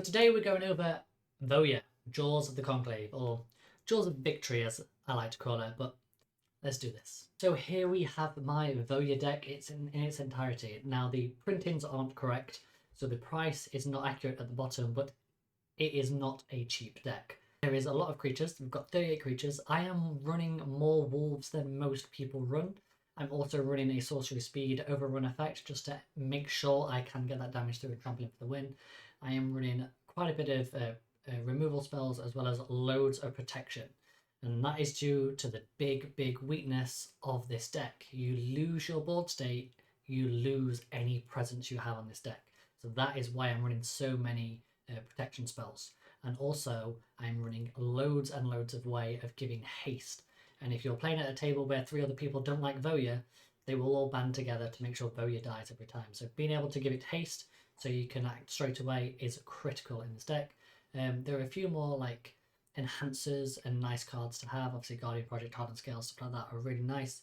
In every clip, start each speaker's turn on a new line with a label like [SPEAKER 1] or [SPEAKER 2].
[SPEAKER 1] Today we're going over Voja, Jaws of the Conclave, or Jaws of Victory as I like to call it, but let's do this. So here we have my Voja deck. It's in its entirety. Now the printings aren't correct, so the price is not accurate at the bottom, but it is not a cheap deck. There is a lot of creatures. We've got 38 creatures. I am running more wolves than most people run. I'm also running a sorcery speed overrun effect just to make sure I can get that damage through and trampling for the win. I am running quite a bit of removal spells as well as loads of protection. And that is due to the big weakness of this deck. You lose your board state, you lose any presence you have on this deck. So that is why I'm running so many protection spells. And also, I'm running loads and loads of way of giving haste. And if you're playing at a table where 3 other people don't like Voja, they will all band together to make sure Voja dies every time. So being able to give it haste so you can act straight away is critical in this deck. There are a few more like enhancers and nice cards to have. Obviously, Guardian Project, Hardened Scale, stuff like that are really nice.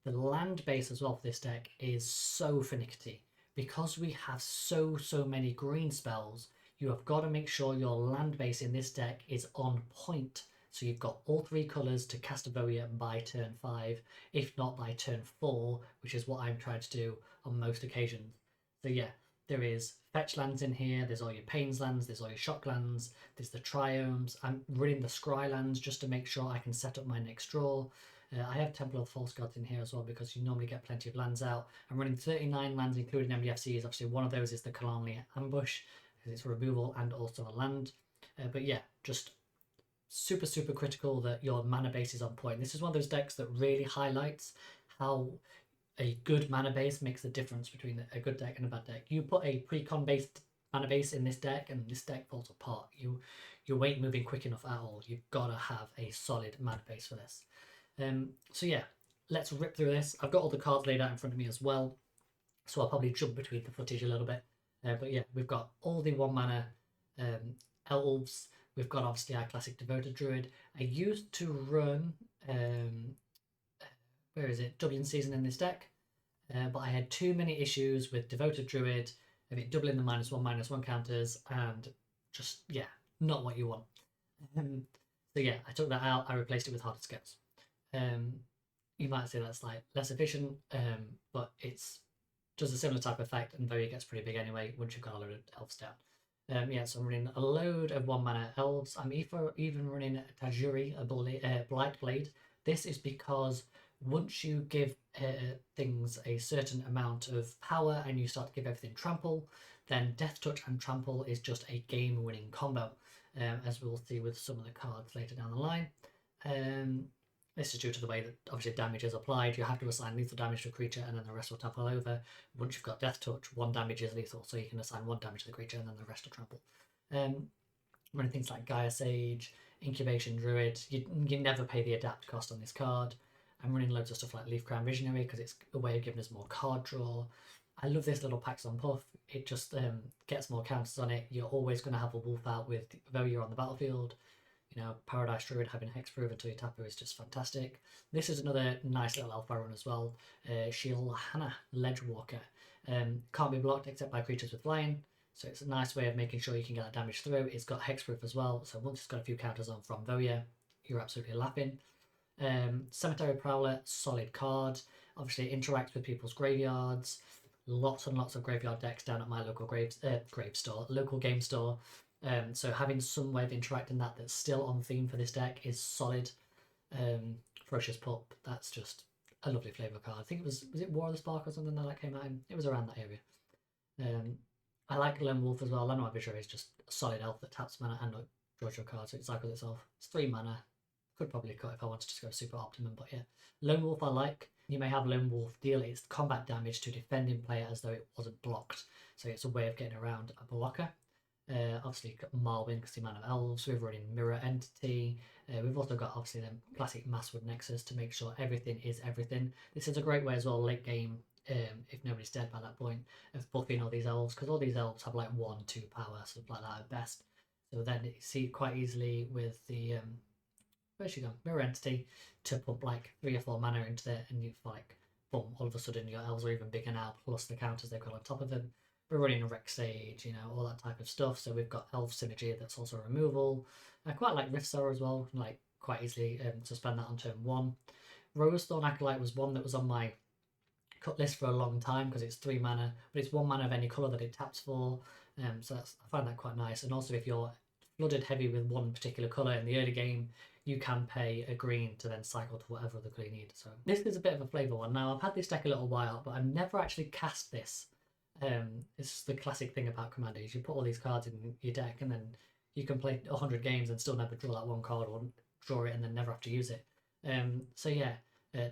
[SPEAKER 1] The land base as well for this deck is so finicky. Because we have so many green spells, you have got to make sure your land base in this deck is on point. So you've got all 3 colours to cast a Voja by turn 5, if not by turn 4, which is what I'm trying to do on most occasions. So yeah, there is fetch lands in here, there's all your Pains lands, there's all your shock lands, there's the triomes. I'm running the scry lands just to make sure I can set up my next draw. I have Temple of False Gods in here as well because you normally get plenty of lands out. I'm running 39 lands including MDFCs. Obviously one of those is the Kalanli Ambush because it's removal and also a land. But yeah, just super critical that your mana base is on point. This is one of those decks that really highlights how a good mana base makes the difference between a good deck and a bad deck. You put a precon based mana base in this deck and this deck falls apart. You ain't moving quick enough at all. You've got to have a solid mana base for this. So yeah, let's rip through this. I've got all the cards laid out in front of me as well, so I'll probably jump between the footage a little bit. But yeah, we've got all the 1 mana elves. We've got obviously our classic Devoted Druid. I used to run, where is it, Dublin Season in this deck, but I had too many issues with Devoted Druid, of it doubling the -1/-1 counters, and just, yeah, not what you want. So yeah, I took that out, I replaced it with Hardened Scales. You might say that's like less efficient, but it's does a similar type of effect, and Voja gets pretty big anyway once you've got a load of elves down. Yeah, so I'm running a load of 1 mana elves. I'm even running Tajuri, a Blight Blade. This is because once you give things a certain amount of power and you start to give everything trample, then Death Touch and Trample is just a game-winning combo, as we'll see with some of the cards later down the line. This is due to the way that obviously damage is applied. You have to assign lethal damage to a creature and then the rest will topple over. Once you've got Death Touch, 1 damage is lethal, so you can assign 1 damage to the creature and then the rest will trample. Running things like Gaia Sage, Incubation Druid, you never pay the adapt cost on this card. I'm running loads of stuff like Leaf Crown Visionary because it's a way of giving us more card draw. I love this little Pax on Puff. It just gets more counters on it. You're always going to have a wolf out with Voja on the battlefield. You know, Paradise Druid having hexproof until you tap her is just fantastic. This is another nice little elf I run as well. Shilhana, Ledgewalker. Can't be blocked except by creatures with flying. So it's a nice way of making sure you can get that damage through. It's got hexproof as well. So once it's got a few counters on from Voja, you're absolutely laughing. Cemetery Prowler, solid card. Obviously it interacts with people's graveyards. Lots and lots of graveyard decks down at my local local game store. So having some way of interacting that's still on theme for this deck is solid. Ferocious Pup, that's just a lovely flavour card. I think was it War of the Spark or something that came out in? It was around that area. I like Lone Wolf as well. Landmark Visionary is just a solid elf that taps mana and draws your card, so it cycles itself. It's 3 mana. Could probably cut if I wanted to go super optimum, but yeah. Lone Wolf I like. You may have Lone Wolf deal its combat damage to defending player as though it wasn't blocked. So it's a way of getting around a blocker. Obviously, you've got Marwyn because the amount of elves. We're running Mirror Entity. We've also got obviously the classic Masswood Nexus to make sure everything is everything. This is a great way as well, late game, if nobody's dead by that point, of buffing all these elves because all these elves have like 1-2 power, stuff like that at best. So then you see quite easily with the where's she gone? Mirror Entity to pump like 3 or 4 mana into there, and you've like boom, all of a sudden your elves are even bigger now, plus the counters they've got on top of them. we're running Rec Sage, you know, all that type of stuff. So we've got Elf Synergy that's also removal. I quite like Rift Sower as well, like quite easily to spend that on turn 1. Rosethorn Acolyte was one that was on my cut list for a long time because it's 3 mana, but it's 1 mana of any colour that it taps for. So I find that quite nice. And also if you're flooded heavy with one particular colour in the early game, you can pay a green to then cycle to whatever other colour you need. So this is a bit of a flavour one. Now I've had this deck a little while, but I've never actually cast this. It's the classic thing about Commander is you put all these cards in your deck and then you can play 100 games and still never draw that one card or draw it and then never have to use it. So yeah,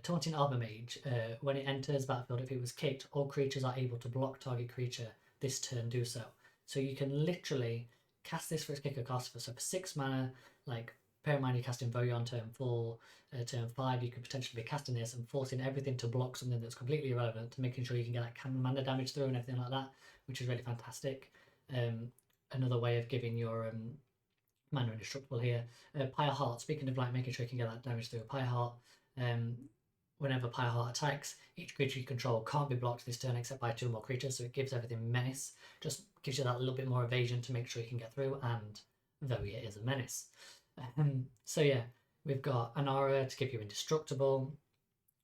[SPEAKER 1] Taunting Arbormage, when it enters battlefield, if it was kicked, all creatures are able to block target creature this turn do so. So you can literally cast this for its kicker cost. So for 6 mana, like bear in mind you're casting Voja on turn 4, turn 5, you could potentially be casting this and forcing everything to block something that's completely irrelevant, to making sure you can get that mana damage through and everything like that, which is really fantastic. Another way of giving your mana indestructible here. Pyre Heart, speaking of like making sure you can get that damage through, Pyre Heart, whenever Pyre Heart attacks, each creature you control can't be blocked this turn except by 2 more creatures, so it gives everything menace, just gives you that little bit more evasion to make sure you can get through, and Voja is a menace. So yeah, we've got an aura to give you indestructible,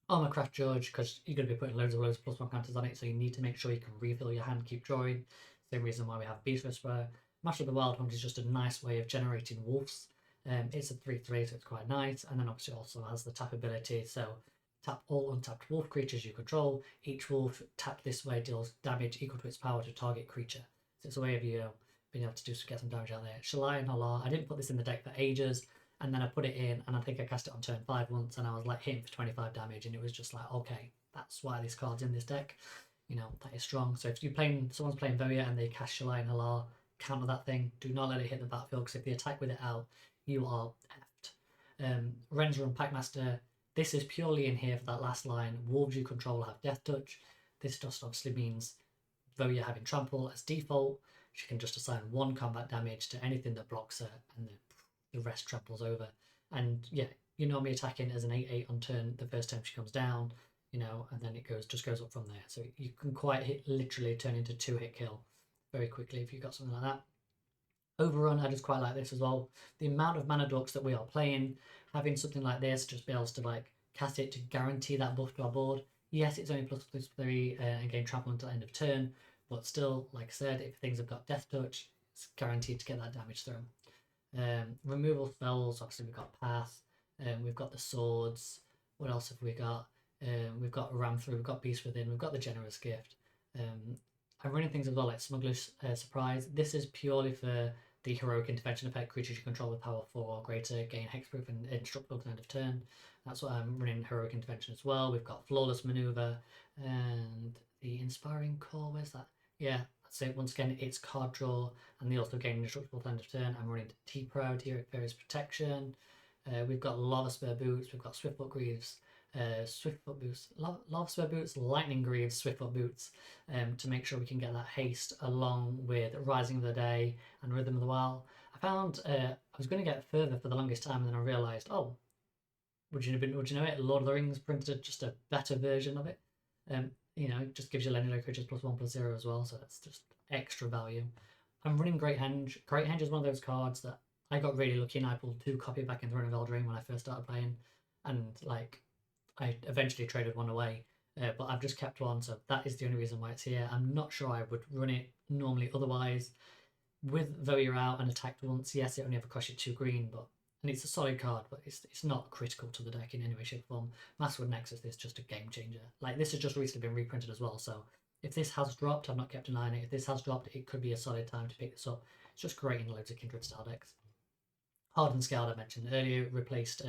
[SPEAKER 1] Armorcraft Judge, because you're going to be putting loads of +1 counters on it, so you need to make sure you can refill your hand, keep drawing. Same reason why we have Beast Whisperer. Master of the Wild Hunt is just a nice way of generating wolves. It's a 3/3, so it's quite nice, and then obviously it also has the tap ability, so tap all untapped wolf creatures you control. Each wolf tapped this way deals damage equal to its power to target creature. So it's a way of, you know, being able to get some damage out there. Shalai and Halar, I didn't put this in the deck for ages, and then I put it in, and I think I cast it on turn 5 once, and I was like hitting for 25 damage, and it was just like, okay, that's why this card's in this deck. You know, that is strong. So if someone's playing Voja and they cast Shalai and Halar, counter that thing. Do not let it hit the battlefield, because if they attack with it out, you are effed. Renzer and Packmaster, this is purely in here for that last line. Wolves you control have Death Touch. This just obviously means Voja having Trample as default. She can just assign 1 combat damage to anything that blocks her, and the rest tramples over. And yeah, you're normally attacking as an 8/8 on turn the first time she comes down, you know, and then it just goes up from there. So you can quite literally turn into 2-hit kill very quickly if you've got something like that. Overrun, I just quite like this as well. The amount of mana dorks that we are playing, having something like this just be able to like cast it to guarantee that buff to our board. Yes, it's only +3 and gain trample until end of turn, but still, like I said, if things have got Death Touch, it's guaranteed to get that damage through. Removal spells, obviously we've got Path, we've got the swords. What else have we got? We've got Ram Through, we've got Beast Within, we've got the Generous Gift. I'm running things as well like Smuggler's Surprise. This is purely for the Heroic Intervention effect. Creatures you control with power 4 or greater gain hexproof and indestructible at the end of turn. That's what I'm running Heroic Intervention as well. We've got Flawless Maneuver and the Inspiring Call. Where's that? Yeah, that's it. Once again, it's card draw, and they also gain indestructible at the end of turn. I'm running T-Proud here, Various Protection. We've got Lava Spur Boots. We've got Swiftfoot Greaves. Swiftfoot Boots, Lava Spur Boots, Lightning Greaves, Swiftfoot Boots, to make sure we can get that haste along with Rising of the Day and Rhythm of the Wild. I found I was going to get further for the longest time, and then I realised, oh, would you know it? Lord of the Rings printed just a better version of it. You know, it just gives you legendary creatures +1/+0 as well, so that's just extra value. I'm running Great Henge. Great Henge is one of those cards that I got really lucky, and I pulled 2 copy back in Throne of Eldraine when I first started playing, and like I eventually traded one away, but I've just kept one, so that is the only reason why it's here. I'm not sure I would run it normally otherwise. With Voja out and attacked once, yes, it only ever costs you 2 green, and it's a solid card, but it's not critical to the deck in any way, shape, or form. Masterwood Nexus is just a game changer. Like, this has just recently been reprinted as well, so if this has dropped, I've not kept an eye on it. If this has dropped, it could be a solid time to pick this up. It's just great in loads of Kindred style decks. Hardened Scald I mentioned earlier, replaced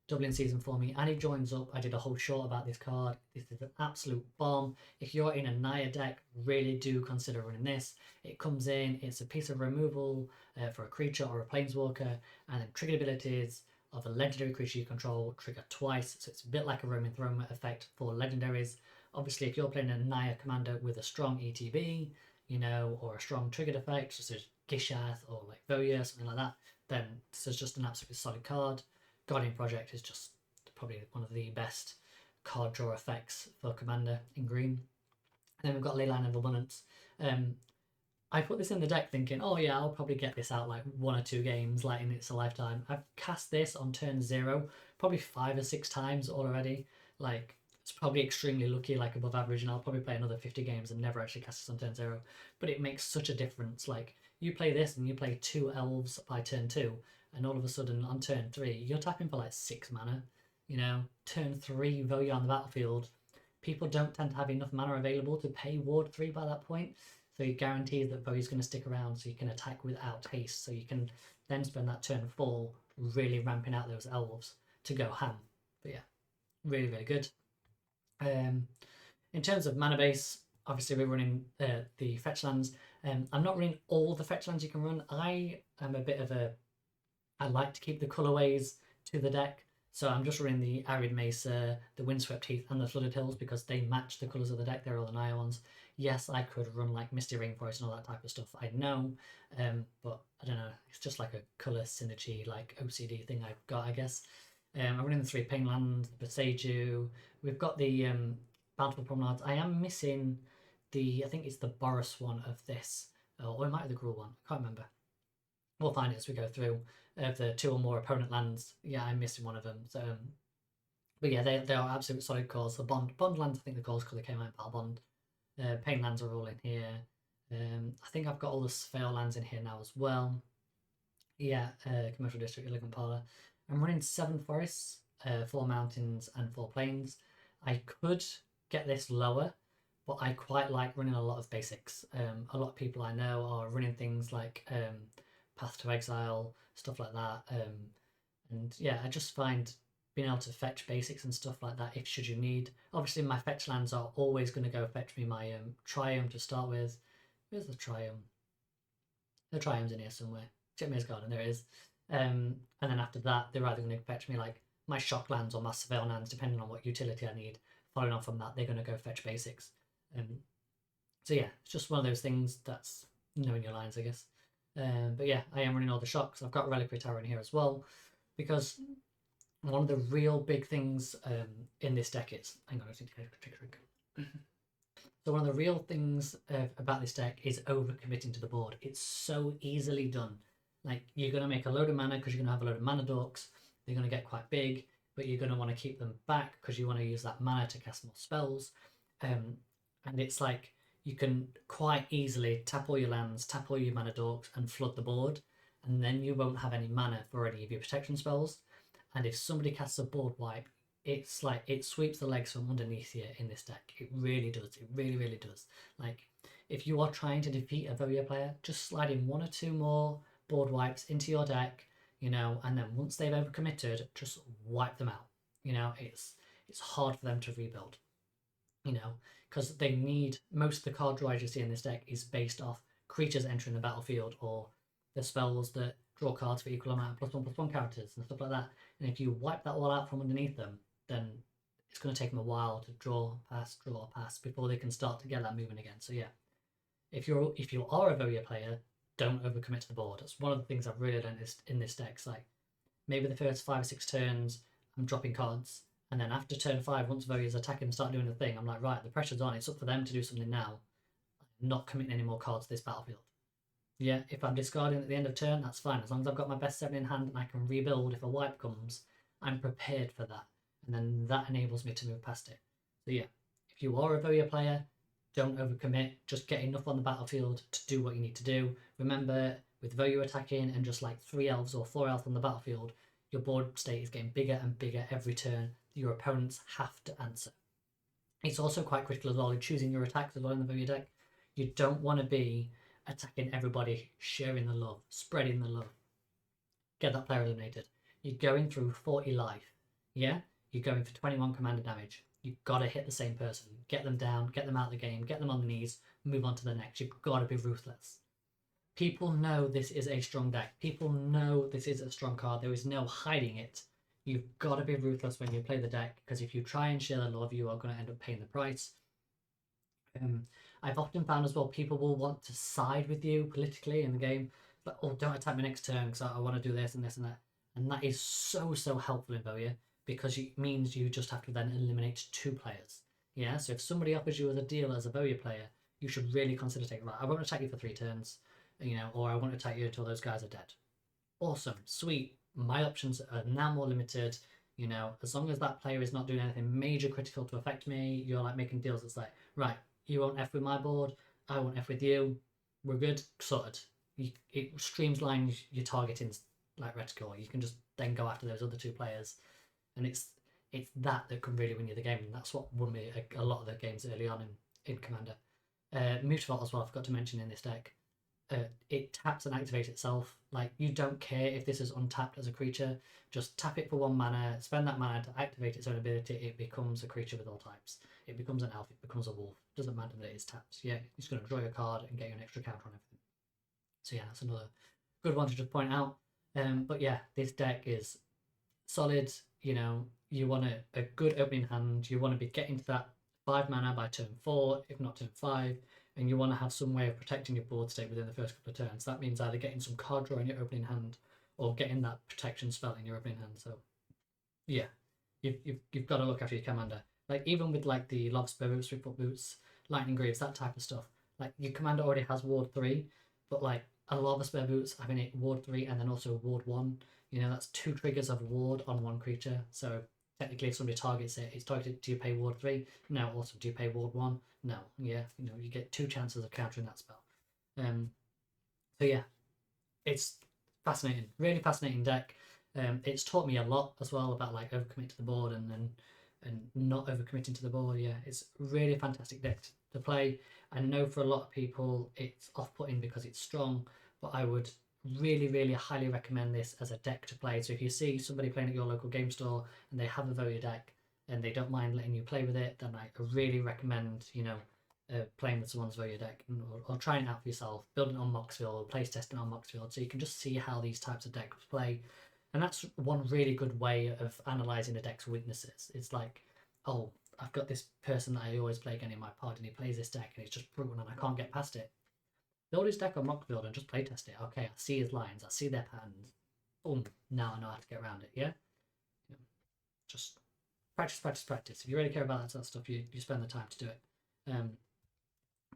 [SPEAKER 1] Dublin season for me, and he joins up. I did a whole short about this card. This is an absolute bomb. If you're in a Naya deck, really do consider running this. It comes in, it's a piece of removal for a creature or a planeswalker, and then triggered abilities of a legendary creature you control trigger twice, so it's a bit like a Roaming Throne effect for legendaries. Obviously, if you're playing a Naya commander with a strong ETB, you know, or a strong triggered effect, such as Gishath or like Voja, something like that, then this is just an absolutely solid card. Guardian Project is just probably one of the best card draw effects for Commander in green. And then we've got Leyline of Abundance. I put this in the deck thinking, oh yeah, I'll probably get this out like 1 or 2 games, like in its lifetime. I've cast this on turn 0 probably 5 or 6 times already. Like, it's probably extremely lucky, like above average, and I'll probably play another 50 games and never actually cast this on turn 0. But it makes such a difference. Like, you play this and you play 2 elves by turn 2, and all of a sudden on turn 3, you're tapping for like 6 mana. You know, turn 3, though you're on the battlefield, people don't tend to have enough mana available to pay Ward 3 by that point. So you guarantee that Voja's going to stick around so you can attack without haste. So you can then spend that turn 4 really ramping out those elves to go ham. But yeah, really, really good. In terms of mana base, obviously we're running the fetch lands. I'm not running all the fetch lands you can run. I am a bit of a... I like to keep the colorways to the deck. So I'm just running the Arid Mesa, the Windswept Heath, and the Flooded Hills because they match the colours of the deck. They're all the Naya ones. Yes, I could run like Misty Rainforest and all that type of stuff. I know, but I don't know. It's just like a colour synergy, like OCD thing I've got, I guess. I'm running the 3 Painland, the Beseiju. We've got the Bountiful Promenades. I am missing the, I think it's the Boris one of this, or it might be the Gruul one. I can't remember. We'll find it as we go through. Of the 2 or more opponent lands, yeah, I'm missing one of them. So, but yeah, they are absolute solid cores. The Bond lands, I think the cores because they came out in Battle Bond. Pain lands are all in here. I think I've got all the Sphere lands in here now as well. Yeah, Commercial District, Elegant Parlour. I'm running 7 forests, 4 mountains, and 4 plains. I could get this lower, but I quite like running a lot of basics. A lot of people I know are running things like Path to Exile, stuff like that. And yeah, I just find being able to fetch basics and stuff like that if should you need. Obviously my fetch lands are always going to go fetch me my Triumph to start with. Where's the Triumph? The Triumph's in here somewhere. Chipmare's Garden, there it is. And then after that, they're either going to fetch me like my Shock lands or my Surveil lands, depending on what utility I need. Following on from that, they're going to go fetch basics. So yeah, it's just one of those things that's knowing your lines, I guess. But yeah, I am running all the Shocks. I've got Reliquary Tower in here as well, because one of the real big things in this deck is... Hang on, I need to take a drink. So one of the real things about this deck is overcommitting to the board. It's so easily done. Like, you're going to make a load of mana because you're going to have a load of mana dorks. They're going to get quite big, but you're going to want to keep them back because you want to use that mana to cast more spells. And it's like, you can quite easily tap all your lands, tap all your mana dorks, and flood the board, and then you won't have any mana for any of your protection spells. And if somebody casts a board wipe, it's like it sweeps the legs from underneath you in this deck. It really does. It really, really does. Like, if you are trying to defeat a Voja player, just slide in 1 or 2 more board wipes into your deck, you know, and then once they've overcommitted, just wipe them out. You know, it's hard for them to rebuild, you know, because they need... Most of the card draw you see in this deck is based off creatures entering the battlefield or the spells that draw cards for equal amount of +1/+1 characters and stuff like that. And if you wipe that all out from underneath them, then it's going to take them a while to draw, pass before they can start to get that movement again. So yeah, if you are a Voja player, don't overcommit to the board. That's one of the things I've really learned in this deck. It's like, maybe the first 5 or 6 turns, I'm dropping cards. And then after turn 5, once Voja's attacking and start doing the thing, I'm like, right, the pressure's on. It's up for them to do something now. I'm not committing any more cards to this battlefield. Yeah, if I'm discarding at the end of turn, that's fine. As long as I've got my best 7 in hand and I can rebuild if a wipe comes, I'm prepared for that. And then that enables me to move past it. So yeah, if you are a Voja player, don't overcommit. Just get enough on the battlefield to do what you need to do. Remember, with Voja attacking and just like 3 elves or 4 elves on the battlefield, your board state is getting bigger and bigger every turn. Your opponents have to answer. It's also quite critical as well in choosing your attacks as well in the Voja deck. You don't want to be attacking everybody, sharing the love, spreading the love. Get that player eliminated. You're going through 40 life. Yeah? You're going for 21 commander damage. You've got to hit the same person. Get them down, get them out of the game, get them on the knees, move on to the next. You've got to be ruthless. People know this is a strong deck. People know this is a strong card. There is no hiding it. You've got to be ruthless when you play the deck, because if you try and share the love, you are going to end up paying the price. I've often found as well, people will want to side with you politically in the game. But, oh, don't attack me next turn because I want to do this and this and that. And that is so, so helpful in Voja, because it means you just have to then eliminate 2 players. Yeah, so if somebody offers you as a deal as a Voja player, you should really consider taking, right, I won't attack you for 3 turns, you know, or I won't attack you until those guys are dead. Awesome, sweet. My options are now more limited. You know, as long as that player is not doing anything major critical to affect me, you're like making deals. It's like, right, you won't F with my board, I won't F with you. We're good, sorted. It streamlines your targeting like reticle. You can just then go after those other 2 players, and it's that can really win you the game, and that's what won me a lot of the games early on in Commander. Mutavault as well, I forgot to mention in this deck. It taps and activates itself. Like, you don't care if this is untapped as a creature, just tap it for 1 mana, spend that mana to activate its own ability. It becomes a creature with all types. It becomes an elf, it becomes a wolf. Doesn't matter that it is tapped. Yeah, it's going to draw your card and get you an extra counter on everything. So yeah, that's another good one to just point out. But yeah, this deck is solid. You know, you want a good opening hand. You want to be getting to that 5 mana by turn 4, if not turn 5. And you want to have some way of protecting your board state within the first couple of turns. That means either getting some card draw in your opening hand or getting that protection spell in your opening hand. So yeah, you've got to look after your commander. Like, even with like the Love Spur Boots, Swiftfoot Boots, Lightning Greaves, that type of stuff. Like, your commander already has Ward 3, but like a Lava Spur Boots having it Ward 3 and then also Ward 1, you know, that's 2 triggers of Ward on 1 creature. So technically, if somebody targets it, it's targeted. Do you pay Ward 3? No. Also, do you pay Ward 1? No. Yeah, you know, you get 2 chances of countering that spell. So yeah, it's fascinating, really fascinating deck. It's taught me a lot as well about like overcommit to the board and not overcommitting to the board. Yeah, it's really a fantastic deck to play. I know for a lot of people it's off-putting because it's strong, but I would really highly recommend this as a deck to play. So if you see somebody playing at your local game store and they have a Voja deck and they don't mind letting you play with it, then I really recommend, you know, playing with someone's Voja deck, or trying it out for yourself, building it on Moxfield, place testing on Moxfield, so you can just see how these types of decks play. And that's one really good way of analysing a deck's weaknesses. It's like, oh, I've got this person that I always play again in my pod, and he plays this deck and it's just brutal and I can't get past it. Build his deck on Mockfield and just playtest it. Okay, I see his lines, I see their patterns. Boom, now I know how to get around it, yeah? You know, just practice. If you really care about that sort of stuff, you spend the time to do it.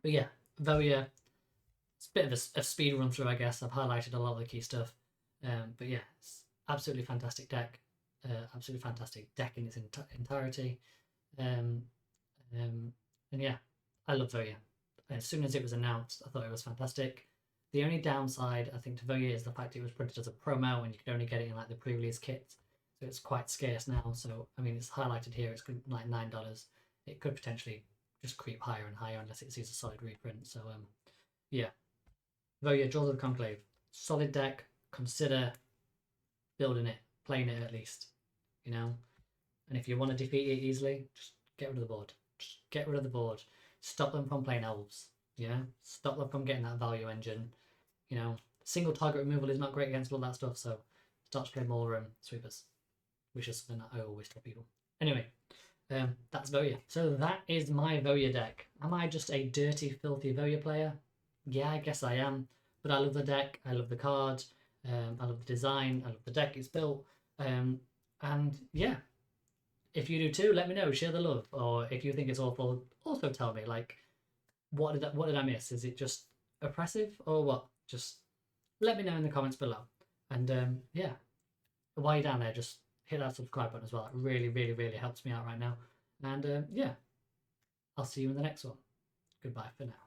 [SPEAKER 1] But yeah, Voja, it's a bit of a speed run through, I guess. I've highlighted a lot of the key stuff. But yeah, it's absolutely fantastic deck. Absolutely fantastic deck in its entirety. And yeah, I love Voja. As soon as it was announced, I thought it was fantastic. The only downside, I think, to Voja is the fact it was printed as a promo and you could only get it in like the pre-release kit. So it's quite scarce now. So, I mean, it's highlighted here. It's like $9. It could potentially just creep higher and higher unless it sees a solid reprint. So, yeah. Voja, Jaws of the Conclave. Solid deck. Consider building it, playing it at least, you know. And if you want to defeat it easily, just get rid of the board. Just get rid of the board. Stop them from playing elves. Yeah, stop them from getting that value engine. You know, single target removal is not great against all that stuff. So start to play more sweepers, which is something that I always tell people. Anyway, that's Voja. So that is my Voja deck. Am I just a dirty, filthy Voja player? Yeah, I guess I am. But I love the deck. I love the card. I love the design. I love the deck it's built. And yeah, if you do too, let me know. Share the love. Or if you think it's awful, also tell me. Like, what did I miss? Is it just oppressive or what? Just let me know in the comments below. And yeah, while you're down there, just hit that subscribe button as well. It really helps me out right now. And yeah, I'll see you in the next one. Goodbye for now.